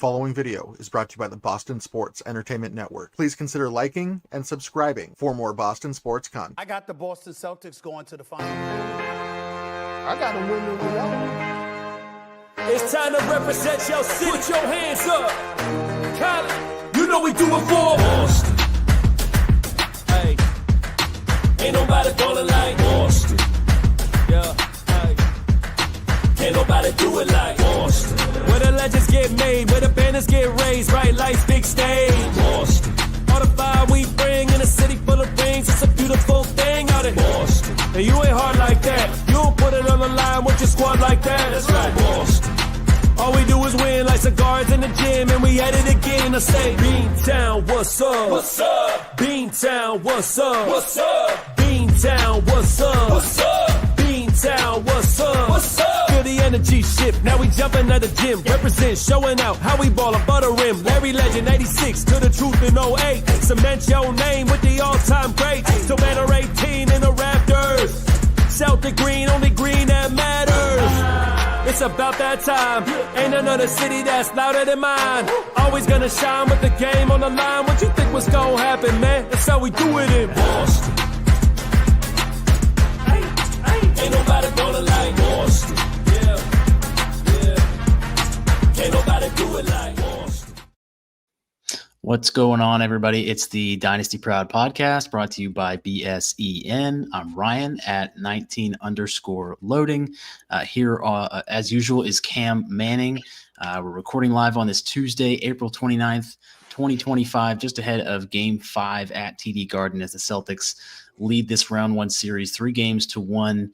Following video is brought to you by the Boston Sports Entertainment Network. Please consider liking and subscribing for more Boston sports content. I got the Boston Celtics going to the final. I got them winning without. It's time to represent your city. Put your hands up. Cali, you know we do it for Boston. Hey, ain't nobody ballin' like Boston. Yeah, hey, can't nobody do it like Boston. Where the legends get made, where the banners get raised, bright lights, big stage. Boston. All the fire we bring in a city full of rings, it's a beautiful thing out in Boston. And you ain't hard like that, you don't put it on the line with your squad like that. That's right, Boston. All we do is win like cigars in the gym, and we at it again. I say, Beantown, what's up? What's up? Beantown, what's up? What's up? Beantown, what's up? What's up? Beantown, what's up? What's up? Feel the energy shift, now we jumping at the gym. Represent, showing out how we ball above the rim. Larry Legend, 86, to the truth in 08. Cement your name with the all-time greats. So banner 18 in the Raptors. Celtic green, only green that matters. It's about that time. Ain't another city that's louder than mine. Always gonna shine with the game on the line. What you think was gonna happen, man? That's how we do it in Boston. Ain't nobody gonna like Boston. Yeah. Can't nobody do it like Boston. What's going on, everybody? It's the Dynasty Proud podcast brought to you by BSEN. I'm Ryan at 19_loading. Here, as usual, is Cam Manning. We're recording live on this Tuesday, April 29th, 2025, just ahead of Game 5 at TD Garden as the Celtics lead this round one series 3-1.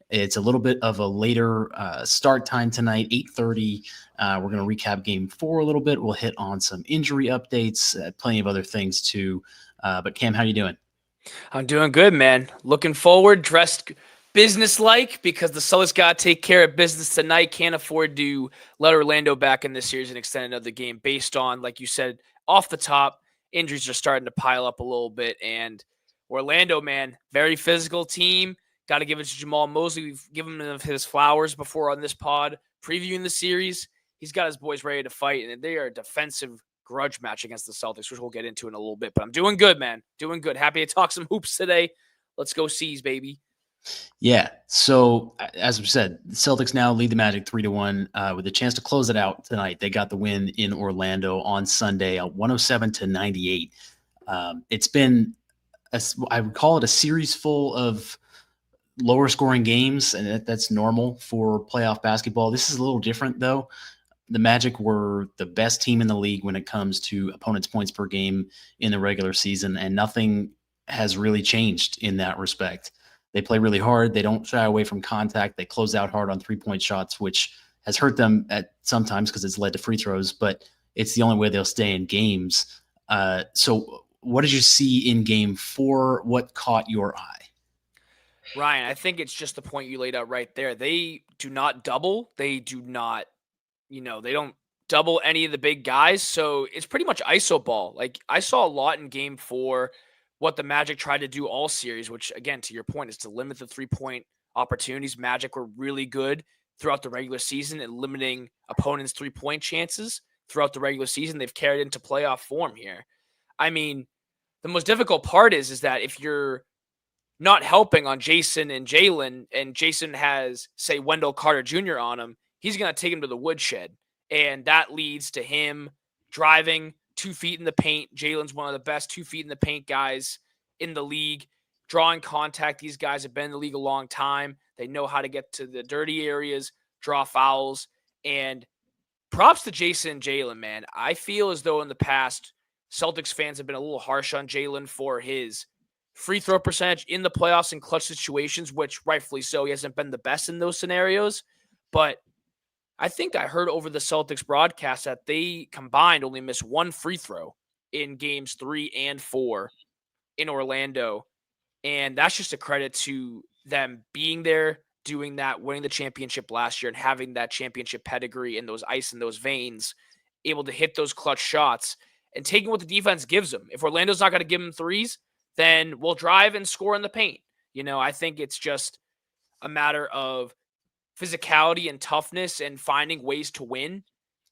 It's a little bit of a later start time tonight, 8:30. We're going to recap Game 4 a little bit. We'll hit on some injury updates, plenty of other things too. But Cam, how you doing? I'm doing good, man. Looking forward, dressed business-like because the Celtics got to take care of business tonight. Can't afford to let Orlando back in this series and extend another game based on, like you said, off the top, injuries are starting to pile up a little bit. And Orlando, man, very physical team. Got to give it to Jamal Mosley. We've given him his flowers before on this pod, previewing the series. He's got his boys ready to fight, and they are a defensive grudge match against the Celtics, which we'll get into in a little bit. But I'm doing good, man. Doing good. Happy to talk some hoops today. Let's go C's, baby. Yeah. So, as we said, the Celtics now lead the Magic 3-1 with a chance to close it out tonight. They got the win in Orlando on Sunday, 107-98. It's been, I would call it a series full of lower scoring games, and that's normal for playoff basketball. This is a little different, though. The Magic were the best team in the league when it comes to opponents' points per game in the regular season, and nothing has really changed in that respect. They play really hard. They don't shy away from contact. They close out hard on three-point shots, which has hurt them at sometimes because it's led to free throws, but it's the only way they'll stay in games. So what did you see in Game 4? What caught your eye? Ryan, I think it's just the point you laid out right there. They do not double. They do not, they don't double any of the big guys. So it's pretty much iso ball. Like I saw a lot in Game 4, what the Magic tried to do all series, which again, to your point, is to limit the 3-point opportunities. Magic were really good throughout the regular season at limiting opponents' 3-point chances throughout the regular season. They've carried into playoff form here. I mean, the most difficult part is that if you're not helping on Jason and Jalen, and Jason has, say, Wendell Carter Jr. on him, he's going to take him to the woodshed. And that leads to him driving 2 feet in the paint. Jalen's one of the best 2 feet in the paint guys in the league. Drawing contact, these guys have been in the league a long time. They know how to get to the dirty areas, draw fouls. And props to Jason and Jalen, man. I feel as though in the past, Celtics fans have been a little harsh on Jalen for his free throw percentage in the playoffs in clutch situations, which rightfully so. He hasn't been the best in those scenarios. But I think I heard over the Celtics broadcast that they combined only missed 1 free throw in games 3 and 4 in Orlando. And that's just a credit to them being there, doing that, winning the championship last year and having that championship pedigree and those ice in those veins, able to hit those clutch shots and taking what the defense gives them. If Orlando's not going to give them threes, then we'll drive and score in the paint. I think it's just a matter of physicality and toughness and finding ways to win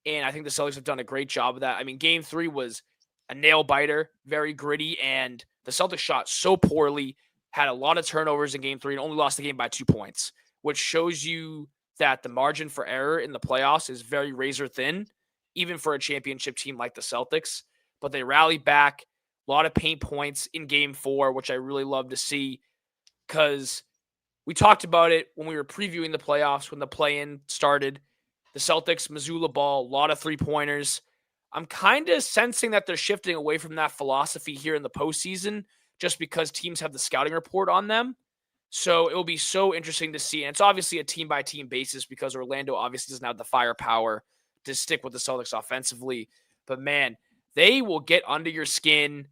And I think the Celtics have done a great job of that. I mean, game 3 was a nail biter, very gritty, and the Celtics shot so poorly, had a lot of turnovers in game 3, and only lost the game by 2 points, which shows you that the margin for error in the playoffs is very razor thin, even for a championship team like the Celtics. But they rallied back, a lot of paint points in game 4, which I really love to see, because we talked about it when we were previewing the playoffs, when the play-in started. The Celtics, Missoula ball, a lot of three-pointers. I'm kind of sensing that they're shifting away from that philosophy here in the postseason just because teams have the scouting report on them. So it will be so interesting to see. And it's obviously a team-by-team basis because Orlando obviously doesn't have the firepower to stick with the Celtics offensively. But, man, they will get under your skin.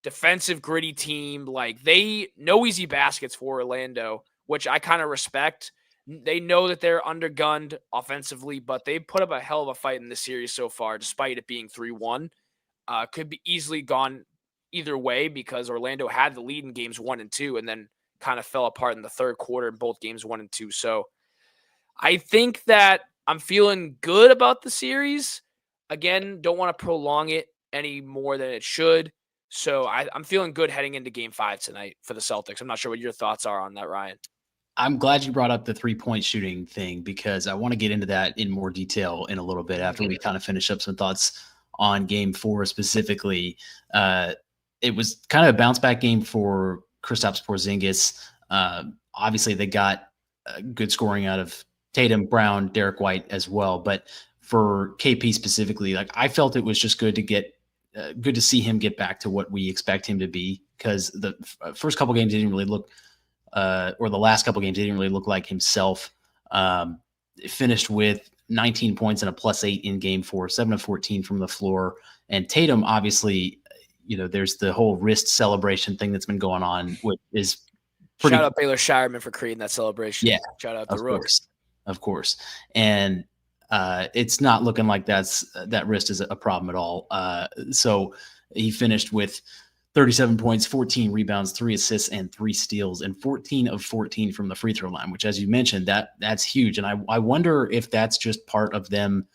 Defensive, gritty team. Like, they no easy baskets for Orlando, which I kind of respect. They know that they're undergunned offensively, but they put up a hell of a fight in this series so far, despite it being 3-1. Could be easily gone either way because Orlando had the lead in games 1 and 2 and then kind of fell apart in the third quarter in both games 1 and 2. So I think that I'm feeling good about the series. Again, don't want to prolong it any more than it should. So I'm feeling good heading into game 5 tonight for the Celtics. I'm not sure what your thoughts are on that, Ryan. I'm glad you brought up the 3-point shooting thing because I want to get into that in more detail in a little bit after we kind of finish up some thoughts on game 4 specifically. It was kind of a bounce back game for Kristaps Porzingis. Obviously they got good scoring out of Tatum, Brown, Derek White as well. But for KP specifically, like I felt it was just good to get good to see him get back to what we expect him to be because the first couple games didn't really look or the last couple games, he didn't really look like himself. It finished with 19 points and a +8 in game 4, 7 of 14 from the floor. And Tatum, obviously, there's the whole wrist celebration thing that's been going on, which is pretty. Shout out Baylor Shireman for creating that celebration. Yeah. Shout out the Rooks. Of course. And it's not looking like that wrist is a problem at all. So he finished with 37 points, 14 rebounds, 3 assists, and 3 steals, and 14 of 14 from the free throw line, which, as you mentioned, that's huge. And I wonder if that's just part of them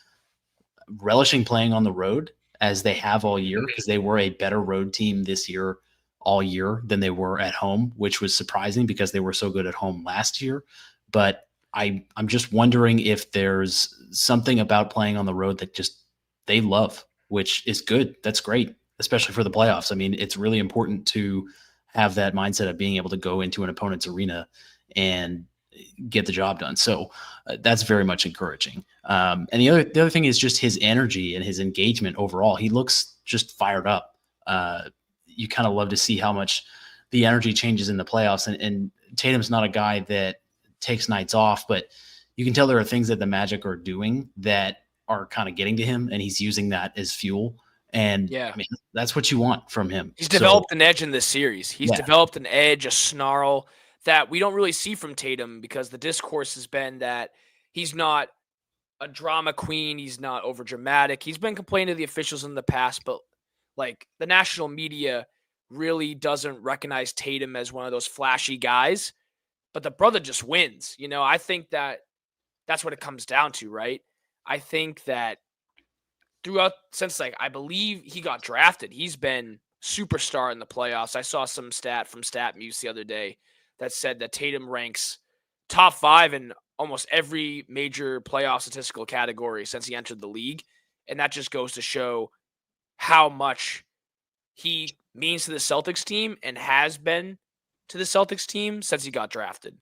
relishing playing on the road as they have all year, because they were a better road team this year all year than they were at home, which was surprising because they were so good at home last year. But I'm just wondering if there's something about playing on the road that just they love, which is good. That's great, especially for the playoffs. I mean, it's really important to have that mindset of being able to go into an opponent's arena and get the job done. So that's very much encouraging. And the other thing is just his energy and his engagement overall. He looks just fired up. You kind of love to see how much the energy changes in the playoffs. And Tatum's not a guy that takes nights off, but you can tell there are things that the Magic are doing that are kind of getting to him, and he's using that as fuel. And yeah, I mean, that's what you want from him. He's developed an edge in this series. He's developed an edge, a snarl that we don't really see from Tatum because the discourse has been that he's not a drama queen. He's not over dramatic. He's been complaining to the officials in the past, but like the national media really doesn't recognize Tatum as one of those flashy guys, but the brother just wins. I think that that's what it comes down to, right? I think that throughout since I believe he got drafted, he's been superstar in the playoffs. I saw some stat from StatMuse the other day that said that Tatum ranks top 5 in almost every major playoff statistical category since he entered the league. And that just goes to show how much he means to the Celtics team and has been to the Celtics team since he got drafted.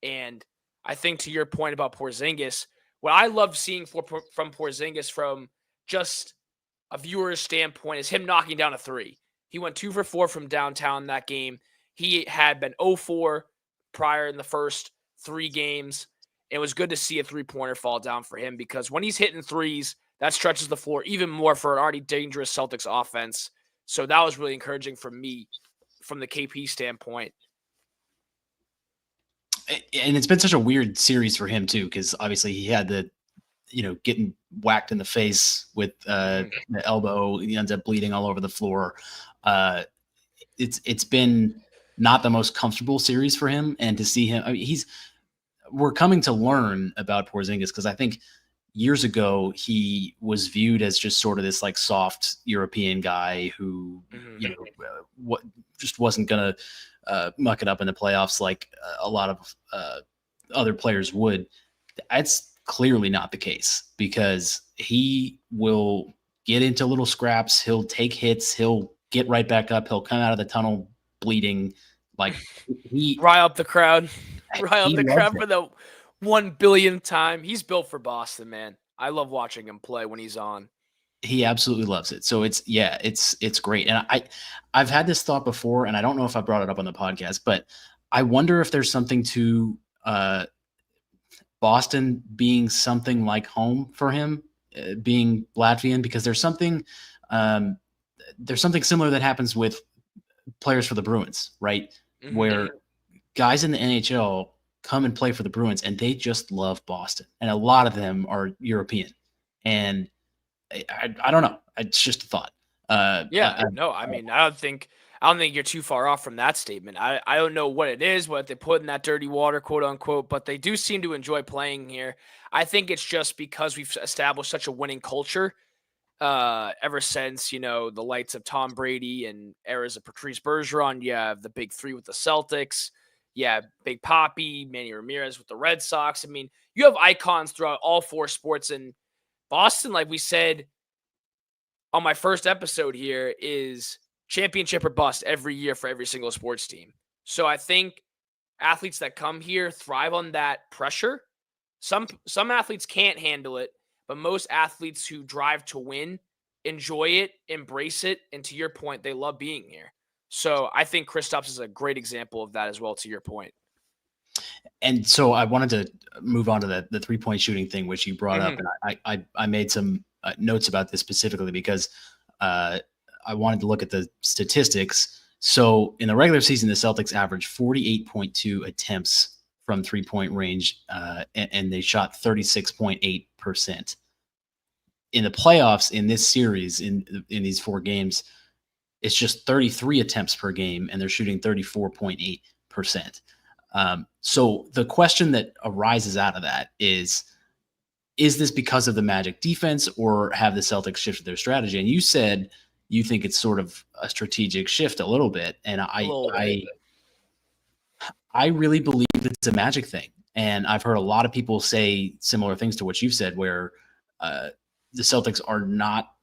And I think to your point about Porzingis, what I love seeing from Porzingis from just a viewer's standpoint is him knocking down a 3. He went 2 for 4 from downtown that game. He had been 0-4 prior in the first 3 games. It was good to see a 3-pointer fall down for him because when he's hitting threes, that stretches the floor even more for an already dangerous Celtics offense. So that was really encouraging for me from the KP standpoint. And it's been such a weird series for him too, because obviously he had the, getting whacked in the face with the elbow. He ends up bleeding all over the floor. It's been not the most comfortable series for him, and to see him, we're coming to learn about Porzingis because I think years ago, he was viewed as just sort of this like soft European guy who, what just wasn't going to muck it up in the playoffs like a lot of other players would. That's clearly not the case because he will get into little scraps. He'll take hits. He'll get right back up. He'll come out of the tunnel bleeding. Like rile up the crowd, he loves for the 1 billionth time. He's built for Boston, man. I love watching him play when he's on. He absolutely loves it. So it's great. And I've had this thought before, and I don't know if I brought it up on the podcast, but I wonder if there's something to Boston being something like home for him, being Latvian, because there's something similar that happens with players for the Bruins, right? Mm-hmm. Where guys in the NHL come and play for the Bruins and they just love Boston. And a lot of them are European. And I don't know. It's just a thought. I mean, I don't think you're too far off from that statement. I don't know what it is, what they put in that dirty water, quote unquote, but they do seem to enjoy playing here. I think it's just because we've established such a winning culture ever since, the lights of Tom Brady and eras of Patrice Bergeron. You have the big three with the Celtics. Yeah, Big Papi, Manny Ramirez with the Red Sox. I mean, you have icons throughout all four sports. And Boston, like we said on my first episode here, is championship or bust every year for every single sports team. So I think athletes that come here thrive on that pressure. Some athletes can't handle it, but most athletes who drive to win enjoy it, embrace it, and to your point, they love being here. So I think Kristaps is a great example of that as well, to your point. And so I wanted to move on to the 3-point shooting thing, which you brought up. And I made some notes about this specifically because I wanted to look at the statistics. So in the regular season, the Celtics averaged 48.2 attempts from 3-point range, and they shot 36.8%. In the playoffs, in this series, in these 4 games, it's just 33 attempts per game, and they're shooting 34.8%. So the question that arises out of that is this because of the Magic defense, or have the Celtics shifted their strategy? And you said you think it's sort of a strategic shift a little bit. And I really believe it's a Magic thing. And I've heard a lot of people say similar things to what you've said, where the Celtics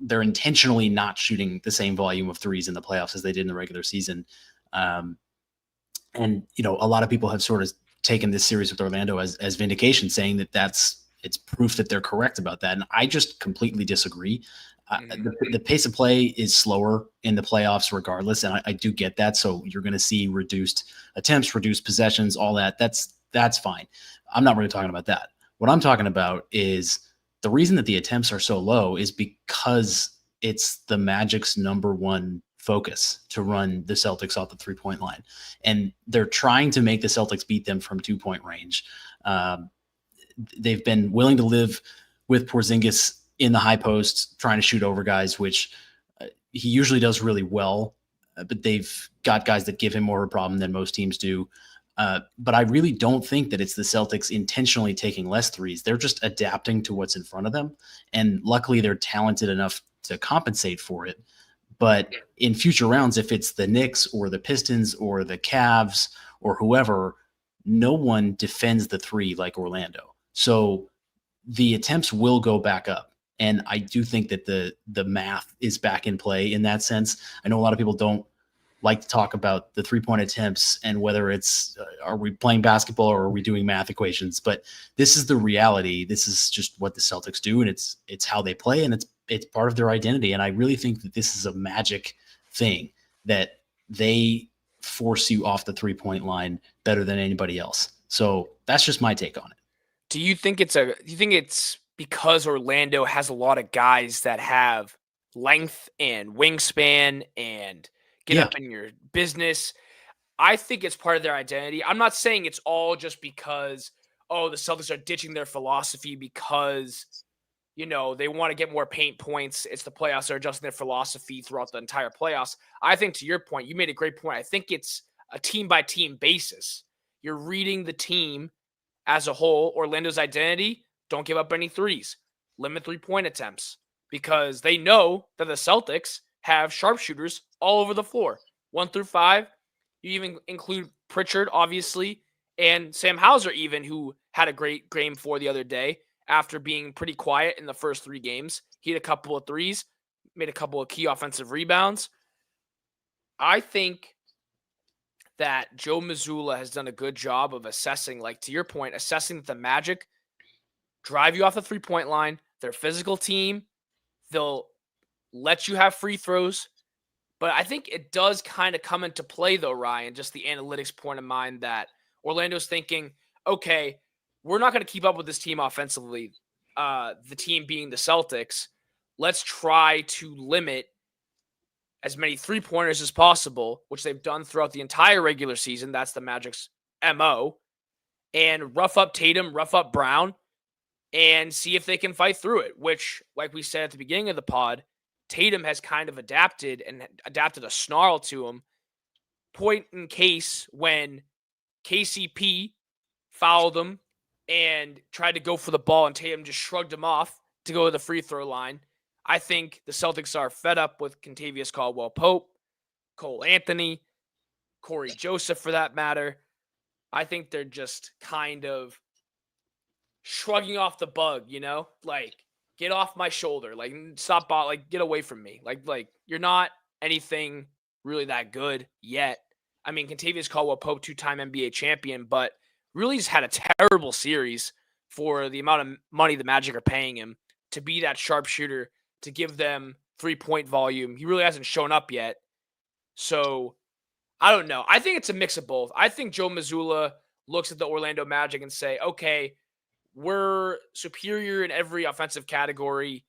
they're intentionally not shooting the same volume of threes in the playoffs as they did in the regular season. And, a lot of people have sort of taken this series with Orlando as vindication, saying that it's proof that they're correct about that. And I just completely disagree. The pace of play is slower in the playoffs regardless. And I do get that. So you're going to see reduced attempts, reduced possessions, all that. That's fine. I'm not really talking about that. What I'm talking about is the reason that the attempts are so low is because it's the Magic's number one focus to run the Celtics off the 3-point line. And they're trying to make the Celtics beat them from 2-point range. They've been willing to live with Porzingis in the high post, trying to shoot over guys, which he usually does really well, but they've got guys that give him more of a problem than most teams do. But I really don't think that it's the Celtics intentionally taking less threes. They're just adapting to what's in front of them. And luckily they're talented enough to compensate for it. But in future rounds, if it's the Knicks or the Pistons or the Cavs or whoever, no one defends the 3 like Orlando. So the attempts will go back up. And I do think that the math is back in play in that sense. I know a lot of people don't like to talk about the 3-point attempts and whether it's, are we playing basketball or are we doing math equations? But this is the reality. This is just what the Celtics do. And it's how they play, and it's part of their identity. And I really think that this is a Magic thing, that they force you off the 3-point line better than anybody else. So that's just my take on it. Do you think it's because Orlando has a lot of guys that have length and wingspan and get up in your business? I think it's part of their identity. I'm not saying it's all just because, the Celtics are ditching their philosophy because, they want to get more paint points. It's the playoffs. They're adjusting their philosophy throughout the entire playoffs. I think, to your point, you made a great point. I think it's a team-by-team basis. You're reading the team as a whole. Orlando's identity, don't give up any threes. limit 3-point attempts because they know that the Celtics have sharpshooters all over the floor, 1 through 5. You even include Pritchard, obviously, and Sam Hauser even, who had a great game 4 the other day after being pretty quiet in the first 3 games. He had a couple of threes, made a couple of key offensive rebounds. I think that Joe Mazzulla has done a good job of assessing, like to your point, assessing that the Magic drive you off the 3-point line. They're a physical team. They'll let you have free throws. But I think it does kind of come into play, though, Ryan, just the analytics point of mind that Orlando's thinking, okay, we're not going to keep up with this team offensively, the team being the Celtics. Let's try to limit as many three-pointers as possible, which they've done throughout the entire regular season. That's the Magic's MO. And rough up Tatum, rough up Brown, and see if they can fight through it, which, like we said at the beginning of the pod, Tatum has kind of adapted a snarl to him. Point in case when KCP fouled him and tried to go for the ball and Tatum just shrugged him off to go to the free throw line. I think the Celtics are fed up with Kentavious Caldwell-Pope, Cole Anthony, Corey Joseph for that matter. I think they're just kind of shrugging off the bug, like get off my shoulder, like stop, like get away from me. Like you're not anything really that good yet. I mean, Kentavious Caldwell-Pope, 2-time NBA champion, but really just had a terrible series for the amount of money the Magic are paying him to be that sharpshooter, to give them 3-point volume. He really hasn't shown up yet. So I don't know. I think it's a mix of both. I think Joe Mazzulla looks at the Orlando Magic and say, okay, we're superior in every offensive category,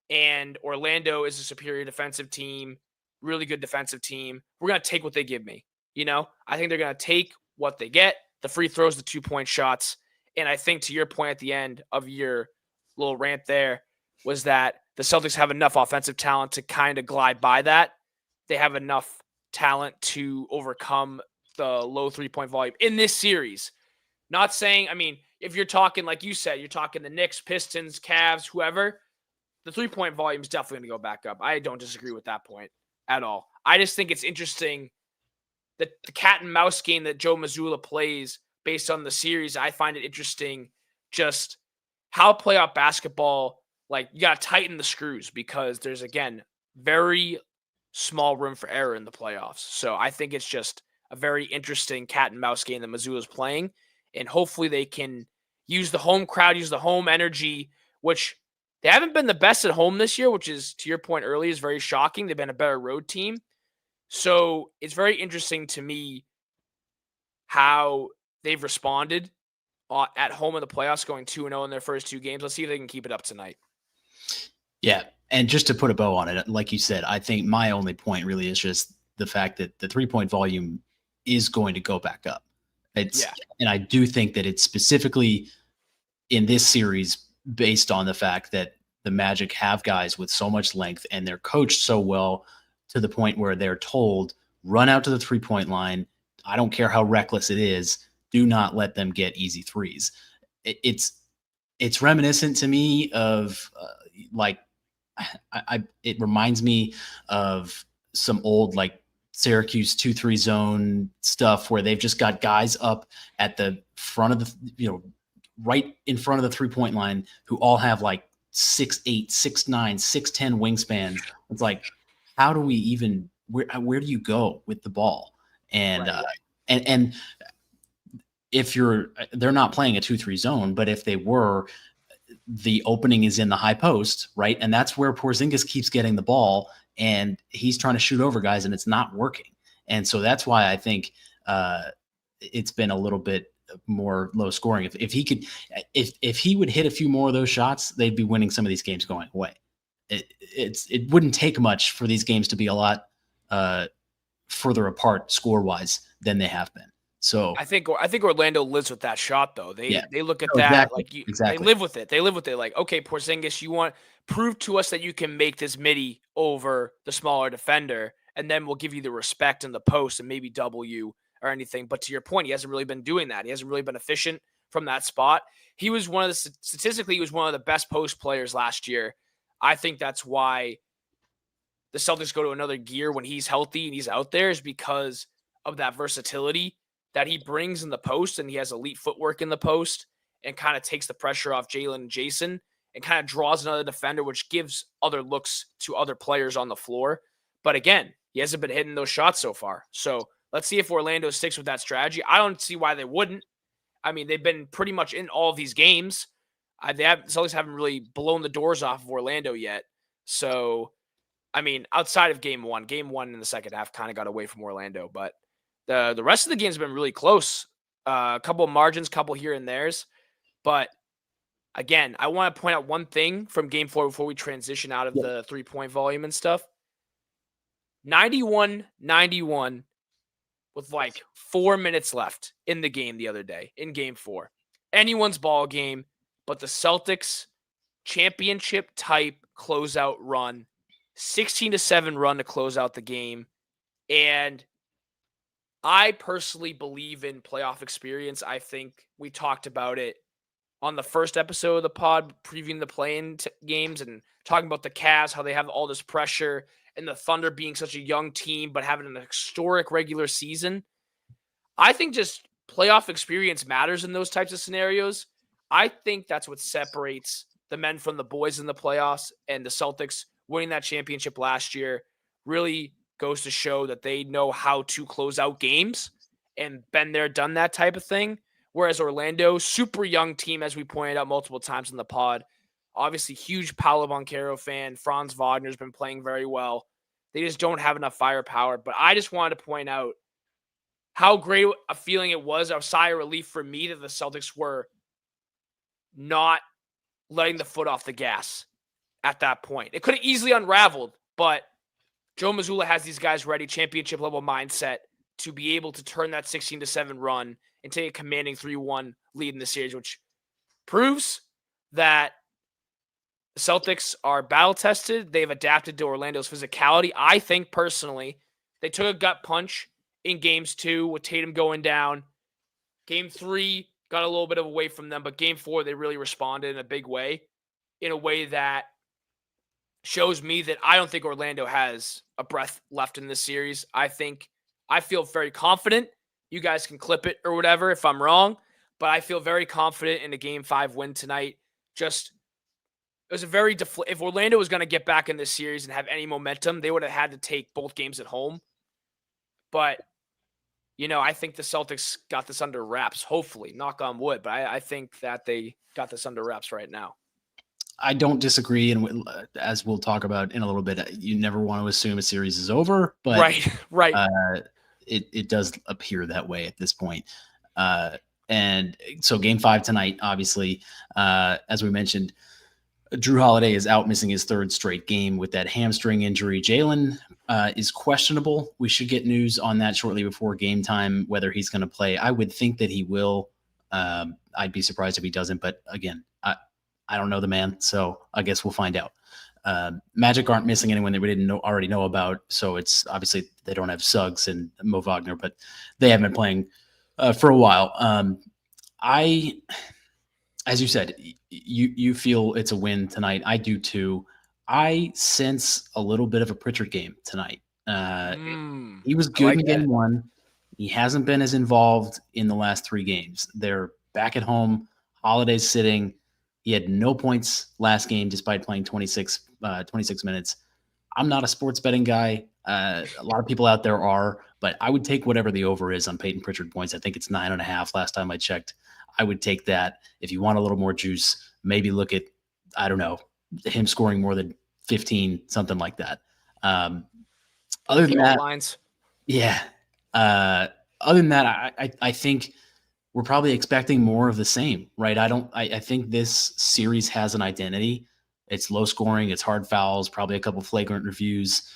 and Orlando is a superior defensive team, really good defensive team. We're going to take what they give me. I think they're going to take what they get, the free throws, the 2-point shots. And I think to your point at the end of your little rant there was that the Celtics have enough offensive talent to kind of glide by that. They have enough talent to overcome the low 3-point volume in this series. Not saying, I mean, if you're talking, like you said, you're talking the Knicks, Pistons, Cavs, whoever, the 3-point volume is definitely going to go back up. I don't disagree with that point at all. I just think it's interesting that the cat and mouse game that Joe Mazzulla plays based on the series. I find it interesting just how playoff basketball, like you got to tighten the screws because there's, again, very small room for error in the playoffs. So I think it's just a very interesting cat and mouse game that Mazzulla's playing. And hopefully they can use the home crowd, use the home energy, which they haven't been the best at home this year, which is, to your point earlier, is very shocking. They've been a better road team. So it's very interesting to me how they've responded at home in the playoffs, going 2-0 in their first 2 games. Let's see if they can keep it up tonight. Yeah. And just to put a bow on it, like you said, I think my only point really is just the fact that the 3-point volume is going to go back up. And I do think that it's specifically in this series based on the fact that the Magic have guys with so much length and they're coached so well to the point where they're told, run out to the 3-point line. I don't care how reckless it is. Do not let them get easy threes. It's reminiscent to me of it reminds me of some old Syracuse 2-3 zone stuff where they've just got guys up at the front of the, right in front of the 3-point line who all have 6'8", 6'9", 6'10" wingspan. It's like, how do we even, where do you go with the ball? And, right. And if they're not playing a 2-3 zone, but if they were, the opening is in the high post, right? And that's where Porzingis keeps getting the ball and he's trying to shoot over guys and it's not working. And so that's why I think it's been a little bit more low scoring. If he would hit a few more of those shots, they'd be winning some of these games going away. It wouldn't take much for these games to be a lot further apart score wise than they have been. So I think Orlando lives with that shot though. They look at that exactly. They live with it. They live with it. Like, okay, Porzingis, you want prove to us that you can make this midi over the smaller defender, and then we'll give you the respect in the post and maybe double you or anything. But to your point, he hasn't really been doing that. He hasn't really been efficient from that spot. He was statistically, he was one of the best post players last year. I think that's why the Celtics go to another gear when he's healthy and he's out there, is because of that versatility that he brings in the post, and he has elite footwork in the post and kind of takes the pressure off Jalen and Jason and kind of draws another defender, which gives other looks to other players on the floor. But again, he hasn't been hitting those shots so far. So let's see if Orlando sticks with that strategy. I don't see why they wouldn't. I mean, they've been pretty much in all of these games. The Celtics haven't really blown the doors off of Orlando yet. So, I mean, outside of game one in the second half kind of got away from Orlando, but the rest of the game's been really close. A couple of margins, couple here and there's. But again, I want to point out one thing from game 4 before we transition out of the 3-point volume and stuff. 91-91 with like 4 minutes left in the game the other day in game 4. Anyone's ball game, but the Celtics championship type closeout run, 16-7 run to close out the game. And I personally believe in playoff experience. I think we talked about it on the first episode of the pod, previewing the play-in games and talking about the Cavs, how they have all this pressure, and the Thunder being such a young team but having an historic regular season. I think just playoff experience matters in those types of scenarios. I think that's what separates the men from the boys in the playoffs, and the Celtics winning that championship last year really goes to show that they know how to close out games and been there, done that type of thing. Whereas Orlando, super young team, as we pointed out multiple times in the pod, obviously huge Paolo Banchero fan. Franz Wagner's been playing very well. They just don't have enough firepower. But I just wanted to point out how great a feeling it was, a sigh of relief for me that the Celtics were not letting the foot off the gas at that point. It could have easily unraveled, but Joe Mazzulla has these guys ready, championship level mindset, to be able to turn that 16-7 run and take a commanding 3-1 lead in the series, which proves that the Celtics are battle-tested. They've adapted to Orlando's physicality. I think, personally, they took a gut punch in games 2 with Tatum going down. Game 3 got a little bit of away from them, but game 4, they really responded in a big way, in a way that shows me that I don't think Orlando has a breath left in this series. I feel very confident. You guys can clip it or whatever if I'm wrong, but I feel very confident in a game 5 win tonight. Just, it was a very if Orlando was going to get back in this series and have any momentum, they would have had to take both games at home. But, I think the Celtics got this under wraps, hopefully, knock on wood. But I think that they got this under wraps right now. I don't disagree, and as we'll talk about in a little bit, you never want to assume a series is over, but right. It does appear that way at this point. And so game 5 tonight, obviously, as we mentioned, Drew Holiday is out, missing his 3rd straight game with that hamstring injury. Jalen is questionable. We should get news on that shortly before game time, whether he's going to play. I would think that he will. I'd be surprised if he doesn't, but again, I don't know the man, so I guess we'll find out. Magic aren't missing anyone that we didn't already know about, so it's obviously they don't have Suggs and Mo Wagner, but they haven't been playing for a while. As you said, you feel it's a win tonight. I do too. I sense a little bit of a Pritchard game tonight. He was good in game 1. He hasn't been as involved in the last 3 games. They're back at home. Holiday's sitting. He had no points last game despite playing 26 minutes. I'm not a sports betting guy. A lot of people out there are, but I would take whatever the over is on Peyton Pritchard points. I think it's 9.5 last time I checked. I would take that. If you want a little more juice, maybe look at, I don't know, him scoring more than 15, something like that. Other than that, other than that, I think we're probably expecting more of the same, right? I think this series has an identity. It's low scoring. It's hard fouls, probably a couple flagrant reviews.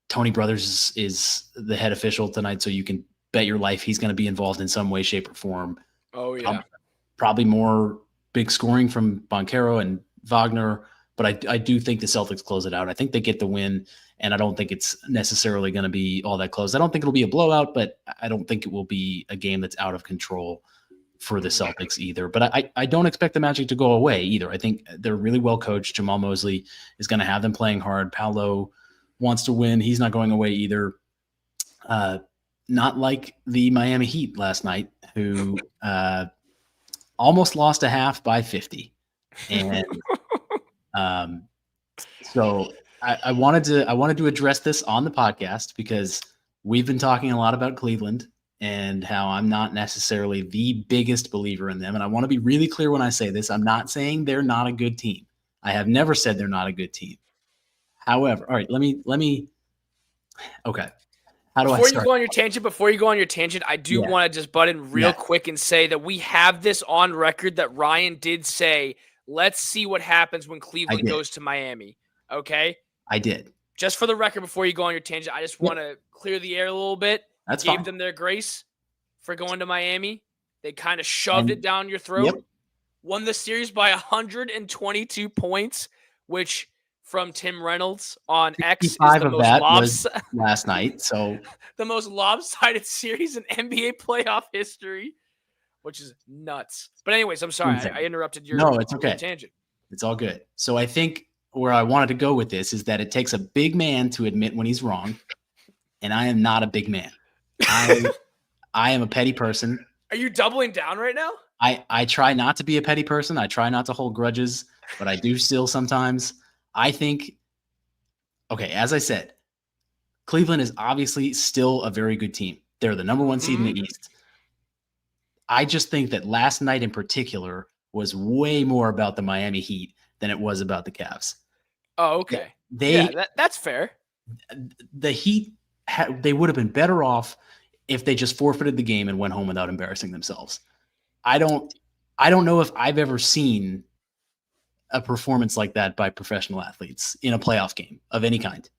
Tony Brothers is the head official tonight, so you can bet your life he's going to be involved in some way, shape, or form. Oh, yeah. Probably more big scoring from Banchero and Wagner, but I do think the Celtics close it out. I think they get the win, and I don't think it's necessarily going to be all that close. I don't think it'll be a blowout, but I don't think it will be a game that's out of control. for the Celtics either. But I don't expect the Magic to go away either. I think they're really well coached. Jamal Mosley is going to have them playing hard. Paolo wants to win. He's not going away either. Not like the Miami Heat last night, who almost lost a half by 50. And so I wanted to address this on the podcast because we've been talking a lot about Cleveland and how I'm not necessarily the biggest believer in them. And I want to be really clear when I say this. I'm not saying they're not a good team. I have never said they're not a good team. However, all right, let me okay. How do I start? Before you go on your tangent, I do want to just butt in real quick and say that we have this on record that Ryan did say, let's see what happens when Cleveland goes to Miami. Okay? I did. Just for the record, before you go on your tangent, I just want to clear the air a little bit. That's Gave fine. them their grace for going to Miami. They kind of shoved it down your throat. Yep. Won the series by 122 points, which from Tim Reynolds on X is the most last night. So the most lopsided series in NBA playoff history, which is nuts. But anyways, I'm sorry. I interrupted your tangent. It's all good. So I think where I wanted to go with this is that it takes a big man to admit when he's wrong. And I am not a big man. I am a petty person. Are you doubling down right now? I try not to be a petty person. I try not to hold grudges, but I do still sometimes. I think, okay, as I said, Cleveland is obviously still a very good team. They're the number one seed in the East. I just think that last night in particular was way more about the Miami Heat than it was about the Cavs. Oh, okay. That's fair. The Heat, they would have been better off if they just forfeited the game and went home without embarrassing themselves. I don't know if I've ever seen a performance like that by professional athletes in a playoff game of any kind.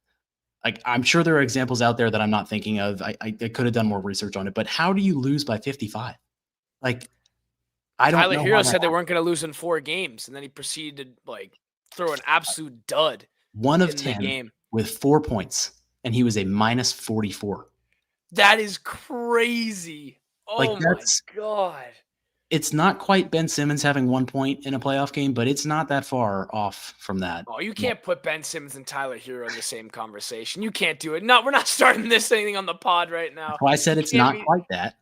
Like, I'm sure there are examples out there that I'm not thinking of. I could have done more research on it, but how do you lose by 55? Like, I don't know. Tyler Hero said they weren't going to lose in 4 games, and then he proceeded to throw an absolute dud. 1 of 10 with 4 points, and he was a minus 44. That is crazy. Oh my God. It's not quite Ben Simmons having 1 point in a playoff game, but it's not that far off from that. Oh, you can't put Ben Simmons and Tyler Hero in the same conversation. You can't do it. No, we're not starting this anything on the pod right now. Well, I said it's not quite that.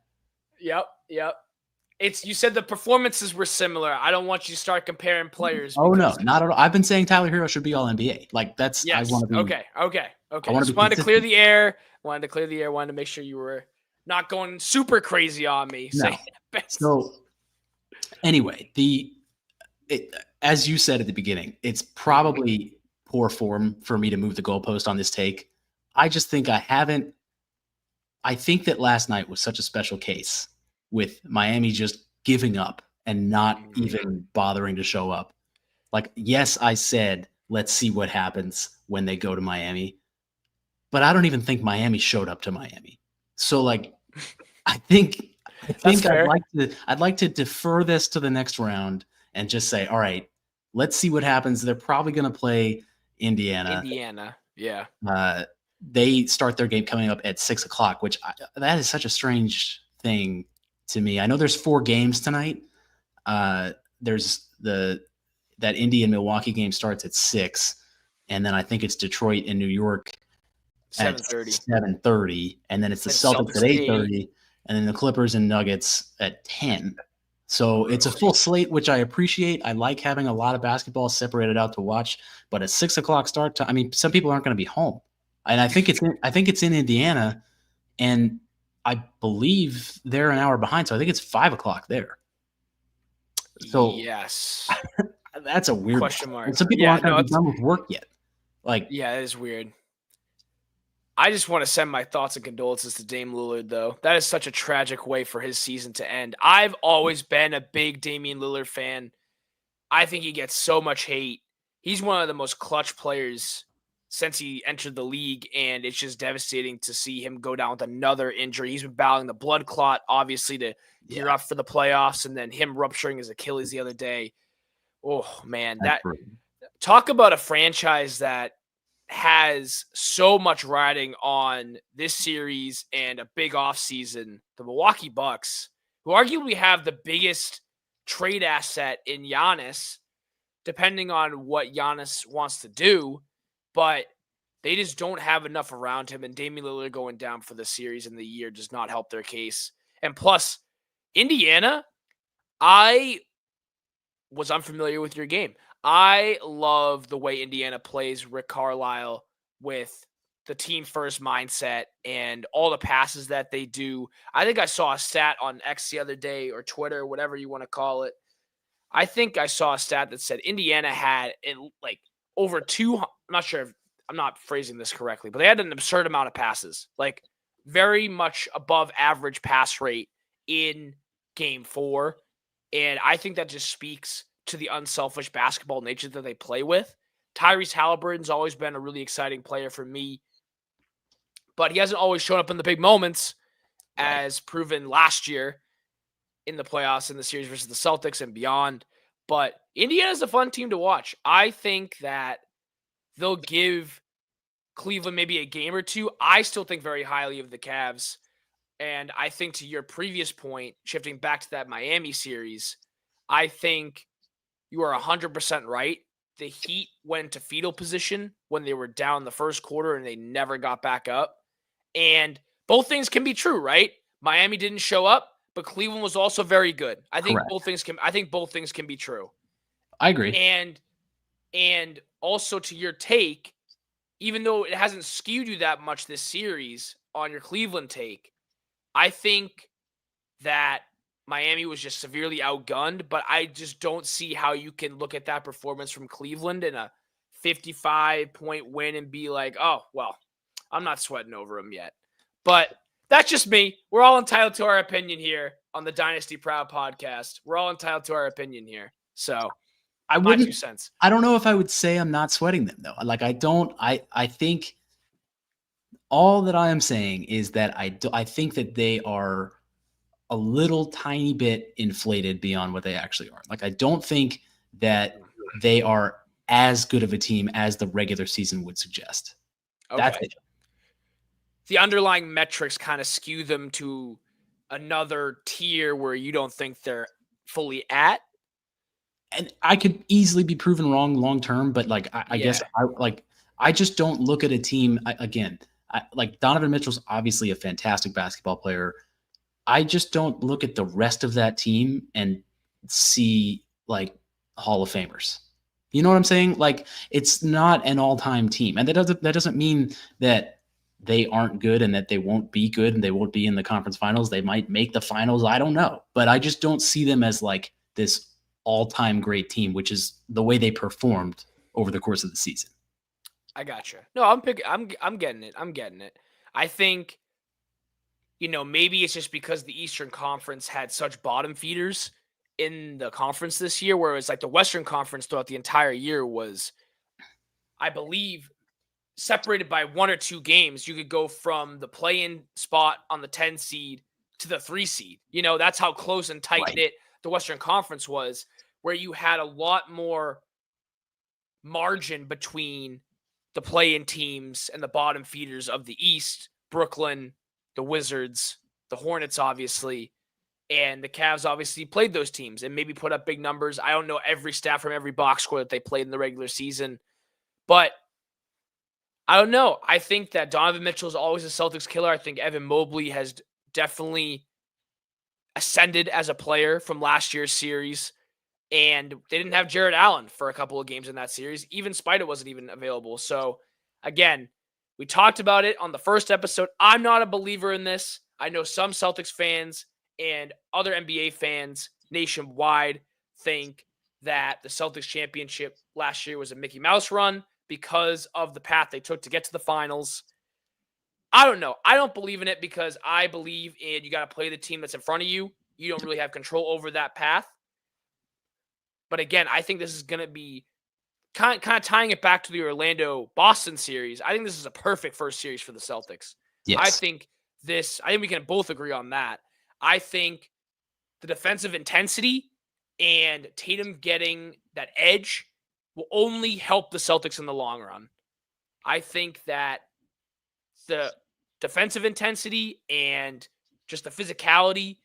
Yep. You said the performances were similar. I don't want you to start comparing players. Oh, no, not at all. I've been saying Tyler Hero should be all NBA. Yes. I want to be. Okay. Just wanted to clear the air. Wanted to make sure you were not going super crazy on me. No. So anyway, as you said at the beginning, it's probably poor form for me to move the goalpost on this take. I just think I think that last night was such a special case with Miami just giving up and not even bothering to show up. Like, yes, I said, let's see what happens when they go to Miami, but I don't even think Miami showed up to Miami. So I think I'd like to defer this to the next round and just say, all right, let's see what happens. They're probably going to play Indiana. Yeah. They start their game coming up at 6:00, which that is such a strange thing to me. I know there's 4 games tonight. There's that Indy and Milwaukee game starts at 6, and then I think it's Detroit and New York at 7:30, and then it's the Celtics at 8:30, and then the Clippers and Nuggets at 10. So it's a full slate, which I appreciate. I like having a lot of basketball separated out to watch, but at 6:00 start time, I mean, some people aren't going to be home, and I think it's in Indiana, and I believe they're an hour behind, so I think it's 5:00 there. So yes, that's a weird question mark. Some people aren't going to be done with work yet. That is weird. I just want to send my thoughts and condolences to Dame Lillard, though. That is such a tragic way for his season to end. I've always been a big Damian Lillard fan. I think he gets so much hate. He's one of the most clutch players since he entered the league, and it's just devastating to see him go down with another injury. He's been battling the blood clot, obviously, to gear up for the playoffs, and then him rupturing his Achilles the other day. Oh, man. Talk about a franchise that has so much riding on this series and a big offseason. The Milwaukee Bucks, who arguably have the biggest trade asset in Giannis, depending on what Giannis wants to do, but they just don't have enough around him, and Damian Lillard going down for the series and the year does not help their case. And plus, Indiana, I was unfamiliar with your game. I love the way Indiana plays Rick Carlisle with the team first mindset and all the passes that they do. I think I saw a stat on X the other day, or Twitter, whatever you want to call it. I think I saw a stat that said Indiana had over 200. I'm not sure if I'm not phrasing this correctly, but they had an absurd amount of passes, like very much above average pass rate in game 4. And I think that just speaks to the unselfish basketball nature that they play with. Tyrese Halliburton's always been a really exciting player for me, but he hasn't always shown up in the big moments, as proven last year in the playoffs in the series versus the Celtics and beyond. But Indiana's a fun team to watch. I think that they'll give Cleveland maybe a game or two. I still think very highly of the Cavs. And I think, to your previous point, shifting back to that Miami series, I think you are 100% right. The Heat went to fetal position when they were down the first quarter and they never got back up. And both things can be true, right? Miami didn't show up, but Cleveland was also very good. I think Correct. both things can be true. I agree. And also, to your take, even though it hasn't skewed you that much this series on your Cleveland take, I think that Miami was just severely outgunned, but I just don't see how you can look at that performance from Cleveland in a 55-point win and be like, oh, well, I'm not sweating over them yet. But that's just me. We're all entitled to our opinion here on the Dynasty Proud podcast. We're all entitled to our opinion here. So I my wouldn't. 2 cents. I don't know if I would say I'm not sweating them though. Like I don't. I think all that I am saying is that I think that they are a little tiny bit inflated beyond what they actually are. Like I don't think that they are as good of a team as the regular season would suggest. Okay. That's it. The underlying metrics kind of skew them to another tier where you don't think they're fully at. And I could easily be proven wrong long term, but like I guess I just don't look at a team like Donovan Mitchell's obviously a fantastic basketball player. I just don't look at the rest of that team and see like Hall of Famers. You know what I'm saying? Like it's not an all-time team. And that doesn't mean that they aren't good and that they won't be good and they won't be in the conference finals. They might make the finals. I don't know. But I just don't see them as like this all-time great team, which is the way they performed over the course of the season. I gotcha. No, I'm getting it. I'm getting it. I think, maybe it's just because the Eastern Conference had such bottom feeders in the conference this year, whereas like the Western Conference throughout the entire year was, I believe, separated by 1 or 2 games. You could go from the play-in spot on the 10 seed to the 3 seed. That's how close and tight-knit the Western Conference was, where you had a lot more margin between the play-in teams and the bottom feeders of the East, Brooklyn, the Wizards, the Hornets, obviously, and the Cavs obviously played those teams and maybe put up big numbers. I don't know every stat from every box score that they played in the regular season, but I don't know. I think that Donovan Mitchell is always a Celtics killer. I think Evan Mobley has definitely ascended as a player from last year's series, and they didn't have Jared Allen for a couple of games in that series. Even Spida wasn't even available. So, again, we talked about it on the first episode. I'm not a believer in this. I know some Celtics fans and other NBA fans nationwide think that the Celtics championship last year was a Mickey Mouse run because of the path they took to get to the finals. I don't know. I don't believe in it because I believe in you got to play the team that's in front of you. You don't really have control over that path. But again, I think this is going to be kind of tying it back to the Orlando-Boston series. I think this is a perfect first series for the Celtics. Yes. I think we can both agree on that. I think the defensive intensity and Tatum getting that edge will only help the Celtics in the long run. I think that the defensive intensity and just the physicality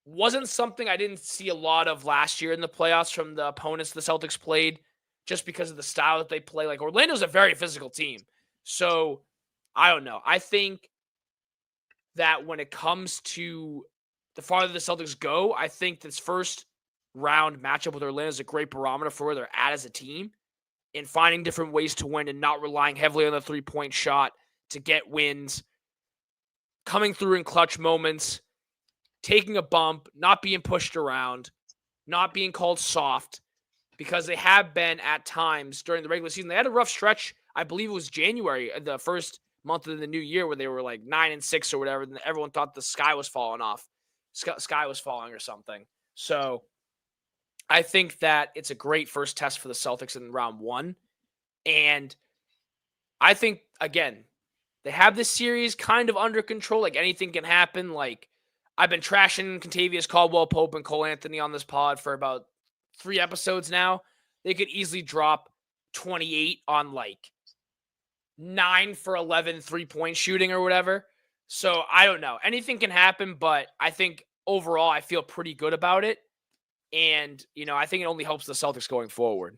wasn't something I didn't see a lot of last year in the playoffs from the opponents the Celtics played, just because of the style that they play. Like, Orlando's a very physical team. So I don't know. I think that when it comes to the farther the Celtics go, I think this first round matchup with Orlando is a great barometer for where they're at as a team and finding different ways to win and not relying heavily on the three-point shot to get wins, coming through in clutch moments, taking a bump, not being pushed around, not being called soft, because they have been at times during the regular season. They had a rough stretch. I believe it was January, the first month of the new year, where they were like 9-6 or whatever, and everyone thought the sky was falling off. Sky was falling or something. So I think that it's a great first test for the Celtics in round one. And I think, again, they have this series kind of under control. Like, anything can happen. Like, I've been trashing Kentavious Caldwell-Pope and Cole Anthony on this pod for about 3 episodes now. They could easily drop 28 on like 9 for 11 3-point shooting or whatever. So I don't know. Anything can happen, but I think overall I feel pretty good about it. And, I think it only helps the Celtics going forward.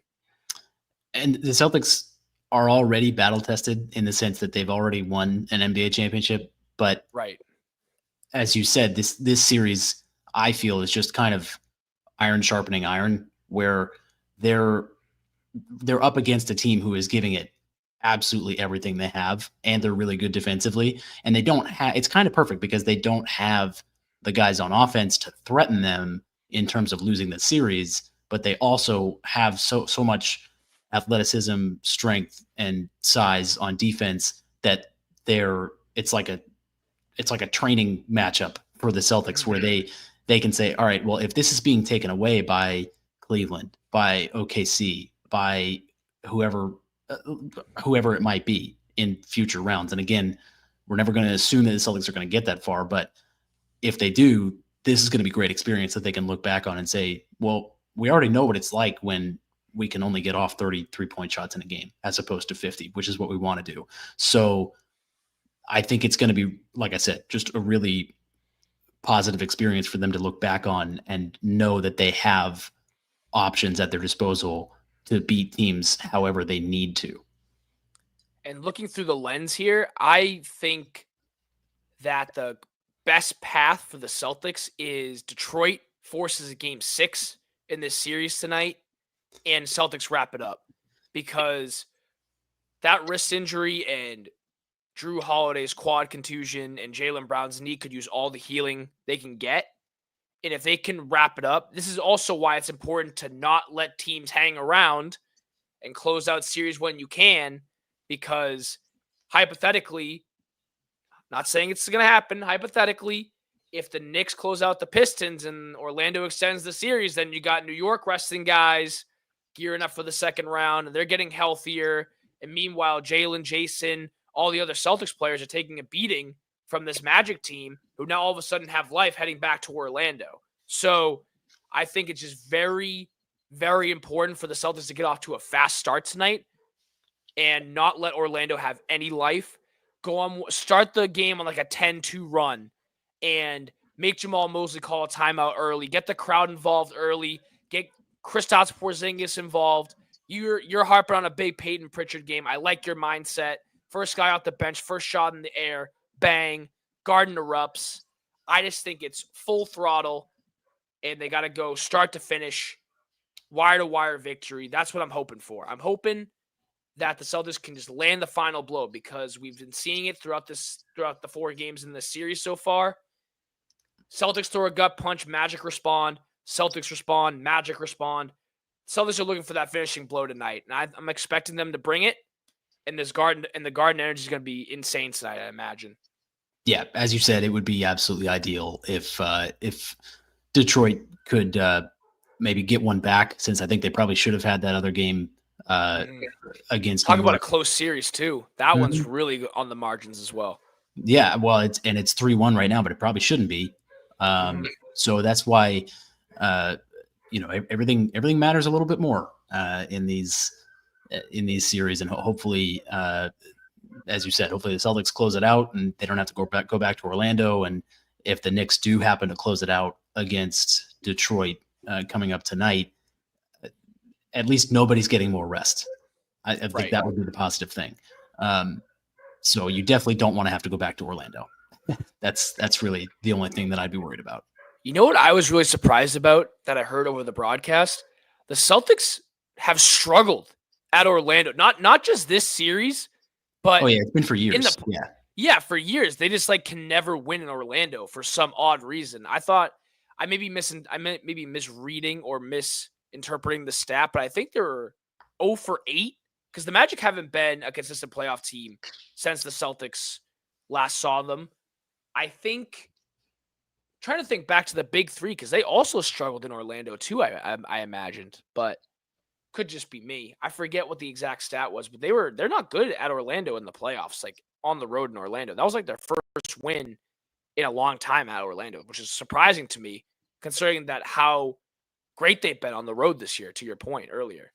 And the Celtics are already battle tested in the sense that they've already won an NBA championship. But right, as you said, this series, I feel, is just kind of iron sharpening iron, where they're up against a team who is giving it absolutely everything they have, and they're really good defensively. And they don't have, it's kind of perfect because they don't have the guys on offense to threaten them in terms of losing the series, but they also have so much athleticism, strength, and size on defense that it's like a training matchup for the Celtics, where they can say, all right, well, if this is being taken away by Cleveland, by OKC, by whoever it might be in future rounds. And again, we're never going to assume that the Celtics are going to get that far, but if they do, this is going to be a great experience that they can look back on and say, well, we already know what it's like when we can only get off 30 3-point shots in a game as opposed to 50, which is what we want to do. So I think it's going to be, like I said, just a really positive experience for them to look back on and know that they have options at their disposal to beat teams however they need to. And looking through the lens here, I think that the best path for the Celtics is Detroit forces a game 6 in this series tonight, and Celtics wrap it up, because that wrist injury and Drew Holiday's quad contusion and Jaylen Brown's knee could use all the healing they can get. And if they can wrap it up, this is also why it's important to not let teams hang around and close out series when you can, because hypothetically, not saying it's going to happen, hypothetically, if the Knicks close out the Pistons and Orlando extends the series, then you got New York resting guys gearing up for the second round, and they're getting healthier. And meanwhile, Jalen, Jason, all the other Celtics players are taking a beating from this Magic team, who now all of a sudden have life heading back to Orlando. So I think it's just very, very important for the Celtics to get off to a fast start tonight and not let Orlando have any life. Start the game on like a 10-2 run and make Jamal Mosley call a timeout early. Get the crowd involved early. Get Kristaps Porzingis involved. You're harping on a big Peyton Pritchard game. I like your mindset. First guy off the bench, first shot in the air, bang, Garden erupts. I just think it's full throttle, and they got to go start to finish, wire-to-wire victory. That's what I'm hoping for. I'm hoping that the Celtics can just land the final blow, because we've been seeing it throughout the 4 games in this series so far. Celtics throw a gut punch, Magic respond. Celtics respond, Magic respond. Celtics are looking for that finishing blow tonight, and I'm expecting them to bring it. And the Garden energy is going to be insane tonight, I imagine. Yeah, as you said, it would be absolutely ideal if Detroit could maybe get one back, since I think they probably should have had that other game against. Talk about a close series too. That one's really on the margins as well. Yeah, well, it's 3-1 right now, but it probably shouldn't be. So that's why everything matters a little bit more in these series, and hopefully, as you said, hopefully the Celtics close it out and they don't have to go back to Orlando. And if the Knicks do happen to close it out, against Detroit coming up tonight, at least nobody's getting more rest. I think Right. that would be the positive thing. So you definitely don't want to have to go back to Orlando. That's really the only thing that I'd be worried about. You know what I was really surprised about that I heard over the broadcast? The Celtics have struggled at Orlando. Not just this series, but Oh yeah, it's been for years. yeah, for years. They just like can never win in Orlando for some odd reason. I thought I may be misreading or misinterpreting the stat, but I think they're 0 for 8 because the Magic haven't been a consistent playoff team since the Celtics last saw them. I think trying to think back to the big three because they also struggled in Orlando too. I imagined, but could just be me. I forget what the exact stat was, but they're not good at Orlando in the playoffs. Like on the road in Orlando, that was like their first win in a long time at Orlando, which is surprising to me considering that how great they've been on the road this year. To your point earlier.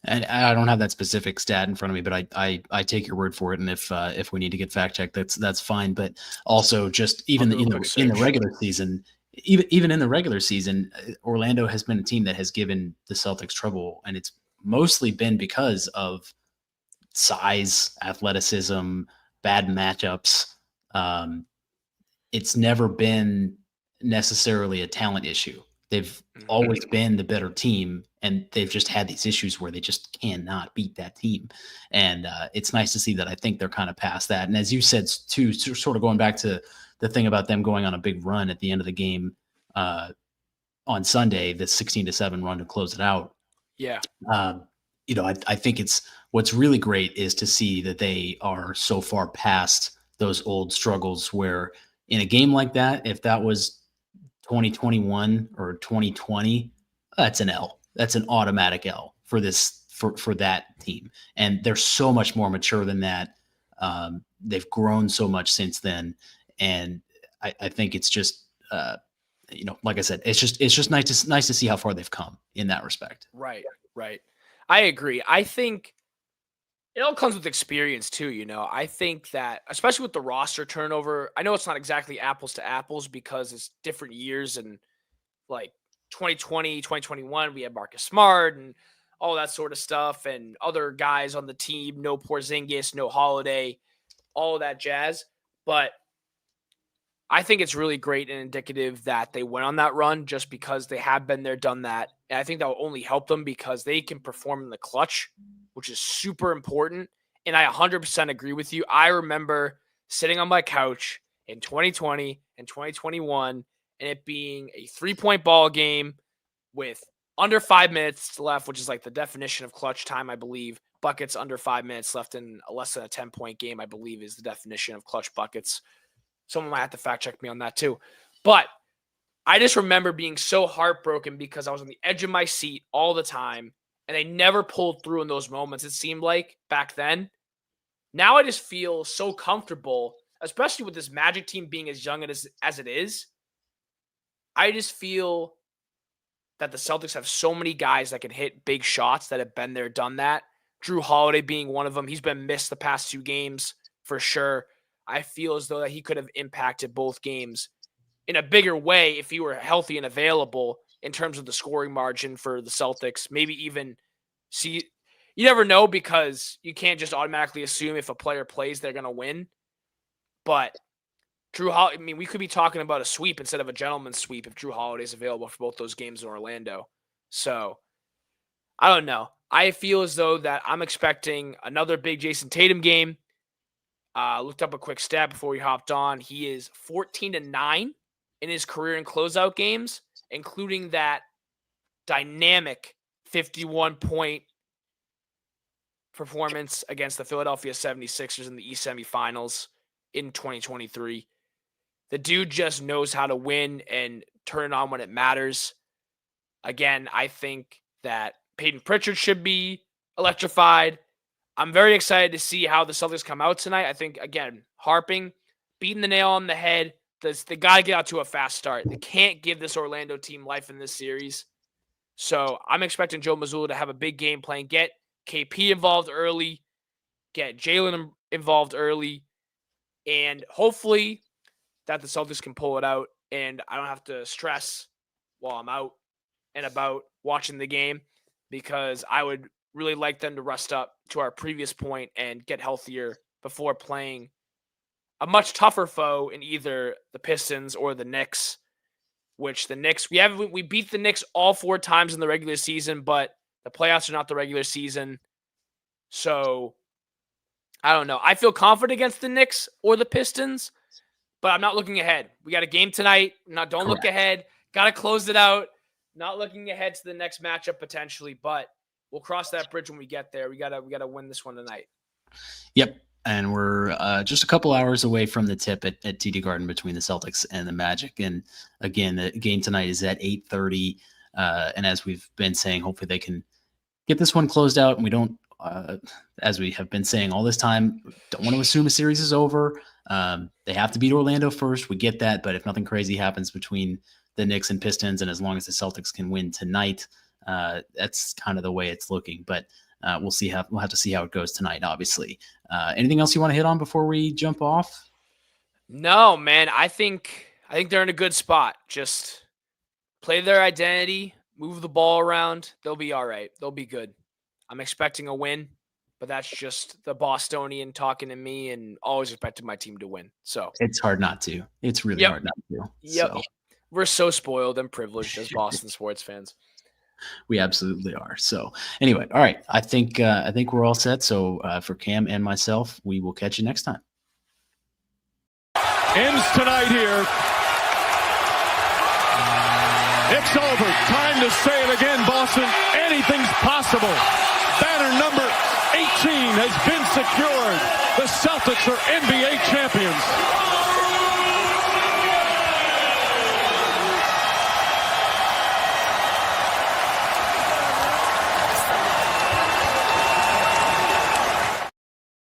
And I don't have that specific stat in front of me, but I take your word for it. And if we need to get fact checked, that's fine. But also just even in the regular season, even in the regular season, Orlando has been a team that has given the Celtics trouble, and it's mostly been because of size, athleticism, bad matchups. It's never been necessarily a talent issue. They've always been the better team, and they've just had these issues where they just cannot beat that team. And it's nice to see that I think they're kind of past that. And as you said, too, sort of going back to the thing about them going on a big run at the end of the game on Sunday, the 16-7 run to close it out. Yeah. I think what's really great is to see that they are so far past those old struggles where in a game like that, if that was 2021 or 2020, that's an L. That's an automatic L for that team. And they're so much more mature than that. They've grown so much since then. And I think it's just, like I said, it's just nice to see how far they've come in that respect. Right. I agree. I think it all comes with experience too. I think that especially with the roster turnover, I know it's not exactly apples to apples because it's different years and like 2020, 2021, we had Marcus Smart and all that sort of stuff and other guys on the team, no Porzingis, no Holiday, all of that jazz. But I think it's really great and indicative that they went on that run just because they have been there, done that. And I think that will only help them because they can perform in the clutch, which is super important. And I 100% agree with you. I remember sitting on my couch in 2020 and 2021 and it being a 3-point ball game with under 5 minutes left, which is like the definition of clutch time, I believe. Buckets under 5 minutes left in less than a 10-point game, I believe, is the definition of clutch buckets. Someone might have to fact check me on that too. But I just remember being so heartbroken because I was on the edge of my seat all the time and they never pulled through in those moments, it seemed like, back then. Now I just feel so comfortable, especially with this Magic team being as young as it is. I just feel that the Celtics have so many guys that can hit big shots that have been there, done that. Drew Holiday being one of them. He's been missed the past 2 games for sure. I feel as though that he could have impacted both games in a bigger way if he were healthy and available in terms of the scoring margin for the Celtics. Maybe even you never know because you can't just automatically assume if a player plays, they're going to win. But Drew Holiday, we could be talking about a sweep instead of a gentleman's sweep if Drew Holiday is available for both those games in Orlando. So I don't know. I feel as though that I'm expecting another big Jason Tatum game. Looked up a quick stat before we hopped on. He is 14-9 in his career in closeout games, including that dynamic 51-point performance against the Philadelphia 76ers in the East semifinals in 2023. The dude just knows how to win and turn it on when it matters. Again, I think that Peyton Pritchard should be electrified. I'm very excited to see how the Celtics come out tonight. I think, again, beating the nail on the head. They got to get out to a fast start. They can't give this Orlando team life in this series. So I'm expecting Joe Mazzulla to have a big game plan. Get KP involved early. Get Jalen involved early. And hopefully that the Celtics can pull it out. And I don't have to stress while I'm out and about watching the game, because I would really like them to rest up, to our previous point, and get healthier before playing a much tougher foe in either the Pistons or the Knicks, which the Knicks, we beat the Knicks all 4 times in the regular season, but the playoffs are not the regular season. So I don't know. I feel confident against the Knicks or the Pistons, but I'm not looking ahead. We got a game tonight. Don't look ahead. Got to close it out. Not looking ahead to the next matchup potentially, but we'll cross that bridge when we get there. We gotta win this one tonight. Yep. And we're just a couple hours away from the tip at TD Garden between the Celtics and the Magic. And again, the game tonight is at 8:30. And as we've been saying, hopefully they can get this one closed out. And we don't, as we have been saying all this time, don't want to assume a series is over. They have to beat Orlando first. We get that. But if nothing crazy happens between the Knicks and Pistons, and as long as the Celtics can win tonight, that's kind of the way it's looking. But we'll have to see how it goes tonight, obviously. Anything else you want to hit on before we jump off? No, man. I think they're in a good spot. Just play their identity, move the ball around. They'll be all right. They'll be good. I'm expecting a win, but that's just the Bostonian talking to me, and always expected my team to win. So it's hard not to. It's really hard not to. Yep. So. We're so spoiled and privileged as Boston sports fans. We absolutely are. So anyway, all right. I think we're all set. So for Cam and myself, we will catch you next time. Ends tonight here. It's over. Time to say it again, Boston. Anything's possible. Banner number 18 has been secured. The Celtics are NBA champions.